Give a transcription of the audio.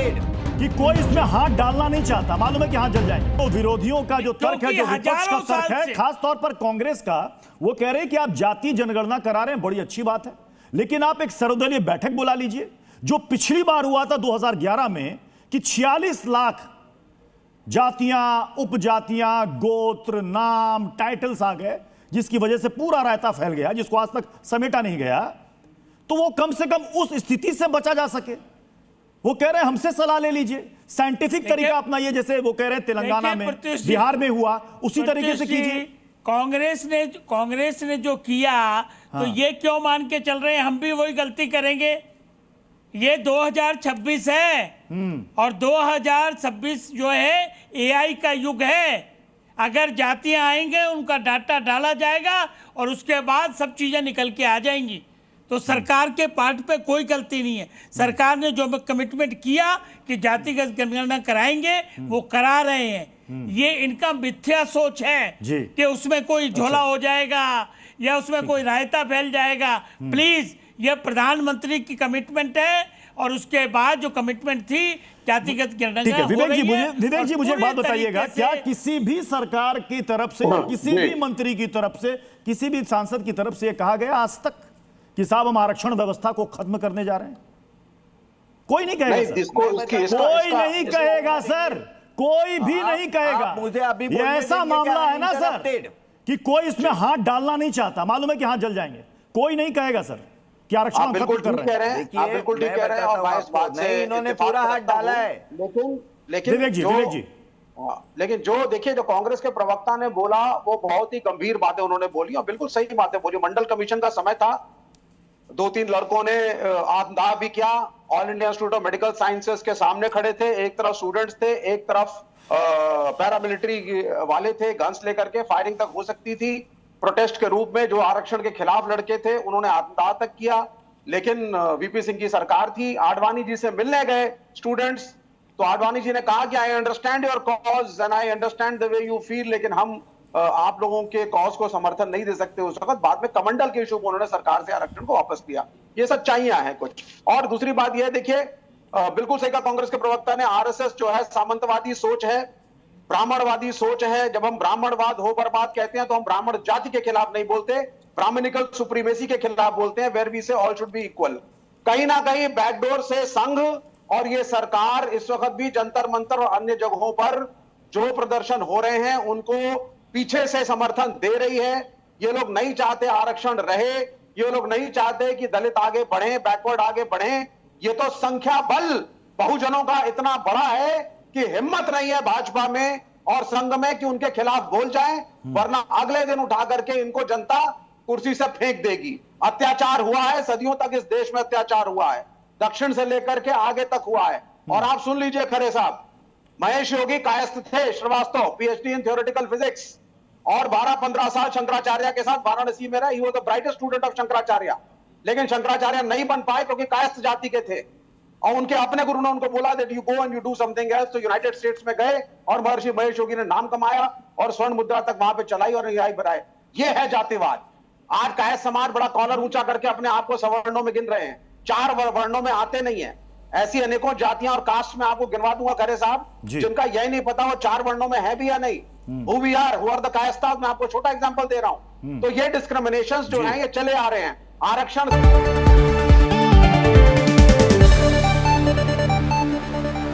कि कोई इसमें हाथ डालना नहीं चाहता, मालूम है कि हाथ जल जाएंगे। तो विरोधियों का जो तर्क है, जो विपक्ष का तर्क है, खास तौर पर कांग्रेस का, वो कह रहे हैं कि आप जातीय जनगणना करा रहे हैं, बड़ी अच्छी बात है, लेकिन आप एक सर्वदलीय बैठक बुला लीजिए, जो पिछली बार हुआ था 2011 में कि 46 लाख जातियां, उपजातियां, गोत्र, नाम, टाइटल्स आ गए, जिसकी वजह से पूरा रायता फैल गया, जिसको आज तक समेटा नहीं गया। तो वो कम से कम उस स्थिति से बचा जा सके। वो कह रहे हैं हमसे सलाह ले लीजिए, साइंटिफिक तरीका अपनाइए, जैसे वो कह रहे हैं तेलंगाना में, बिहार में हुआ, उसी तरीके से कीजिए। कांग्रेस ने जो किया, तो ये क्यों मान के चल रहे हैं हम भी वही गलती करेंगे? ये 2026 है और 2026 जो है एआई का युग है। अगर जातियां आएंगे, उनका डाटा डाला जाएगा और उसके बाद सब चीजें निकल के आ जाएंगी। तो सरकार के पार्ट पे कोई गलती नहीं है। सरकार ने जो कमिटमेंट किया कि जातिगत जनगणना कराएंगे, वो करा रहे हैं। ये इनका मिथ्या सोच है कि उसमें कोई झोला हो जाएगा या उसमें कोई रायता फैल जाएगा। प्लीज, ये प्रधानमंत्री की कमिटमेंट है और उसके बाद जो कमिटमेंट थी जातिगत जनगणना। ठीक है विवेक जी, मुझे एक बात बताइएगा, क्या किसी भी सरकार की तरफ से, किसी भी मंत्री की तरफ से, किसी भी सांसद की तरफ से यह कहा गया आज तक कि साहब हम आरक्षण व्यवस्था को खत्म करने जा रहे हैं? कोई नहीं कहेगा सर, कोई नहीं कहेगा सर, कोई भी नहीं कहेगा। मुझे अभी ये ऐसा मामला है ना सर कि कोई इसमें हाथ डालना नहीं चाहता, मालूम है कि हाथ जल जाएंगे। कोई नहीं कहेगा सर कि आरक्षण हम खत्म कर रहे हैं। बिल्कुल ठीक कह रहे हैं और इस बात से इन्होंने पूरा हाथ डाला है। लेकिन विवेक जी लेकिन जो देखिए, जो कांग्रेस के प्रवक्ता ने बोला, वो बहुत ही गंभीर बातें उन्होंने बोली और बिल्कुल सही बातें बोली। मंडल कमीशन का समय था, 2-3 लड़कों ने आत्मदाह भी किया। All India institute of medical sciences के सामने खड़े थे, एक तरफ स्टूडेंट्स थे, एक तरफ पैरामिलिट्री वाले थे, गन्स लेकर के फायरिंग तक हो सकती थी। प्रोटेस्ट के रूप में जो आरक्षण के खिलाफ लड़के थे, उन्होंने आत्मदाह तक किया। लेकिन वीपी सिंह की सरकार थी, आडवाणी जी से मिलने गए स्टूडेंट्स, तो आडवाणी जी ने कहा कि I understand your cause and I understand the way you feel, लेकिन हम आप लोगों के कॉज को समर्थन नहीं दे सकते उस वक्त। बाद में कमंडल के इशू पर उन्होंने सरकार से आरक्षण को वापस लिया। ये सच्चाइयां हैं कुछ। और दूसरी बात यह देखिए, बिल्कुल सही कहा कांग्रेस के प्रवक्ता ने, आरएसएस जो है सामंतवादी सोच है, ब्राह्मणवादी सोच है। जब हम ब्राह्मणवाद हो बर्बाद कहते हैं तो हम ब्राह्मण जाति के खिलाफ नहीं बोलते, ब्राह्मणिकल सुप्रीमेसी के खिलाफ बोलते हैं, वेयर वी से ऑल शुड बी इक्वल। कहीं ना कहीं बैकडोर से संघ और ये सरकार इस वक्त भी जंतर मंतर और अन्य जगहों पर जो प्रदर्शन हो रहे हैं उनको पीछे से समर्थन दे रही है। ये लोग नहीं चाहते आरक्षण रहे, ये लोग नहीं चाहते कि दलित आगे बढ़े, बैकवर्ड आगे बढ़े। ये तो संख्या बल बहुजनों का इतना बड़ा है कि हिम्मत नहीं है भाजपा में और संघ में कि उनके खिलाफ बोल जाएं, वरना अगले दिन उठा करके इनको जनता कुर्सी से फेंक देगी। अत्याचार हुआ है, सदियों तक इस देश में अत्याचार हुआ है, दक्षिण से लेकर के आगे तक हुआ है। और आप सुन लीजिए खरे साहब, महेश योगी कायस्थ थे Shrivastava, PhD in theoretical physics, और 12-15 साल शंकराचार्य के साथ वाराणसी में रहे। He was the brightest student of Shankaracharya, लेकिन शंकराचार्य नहीं बन पाए क्योंकि कायस्थ जाति के थे और उनके अपने गुरु ने उनको बोला that you go and you do something else. तो यूनाइटेड स्टेट्स में गए और महर्षि महेश योगी ने नाम कमाया और स्वर्ण मुद्रा तक वहां पे चलाई और न्याय बनाए। ये है जातिवाद। आज कायस्थ समाज बड़ा कॉलर ऊंचा करके अपने आप को सवर्णों में गिन रहे हैं, 4 वर्णों में आते नहीं है। ऐसी अनेकों जातियां और कास्ट में आपको गिनवा दूंगा खरे साहब, जिनका यही नहीं पता वो 4 वर्णों में है भी या नहीं। Who we are, who are the कायस्था, मैं आपको छोटा एग्जांपल दे रहा हूं। तो ये डिस्क्रिमिनेशंस जो हैं ये चले आ रहे हैं। आरक्षण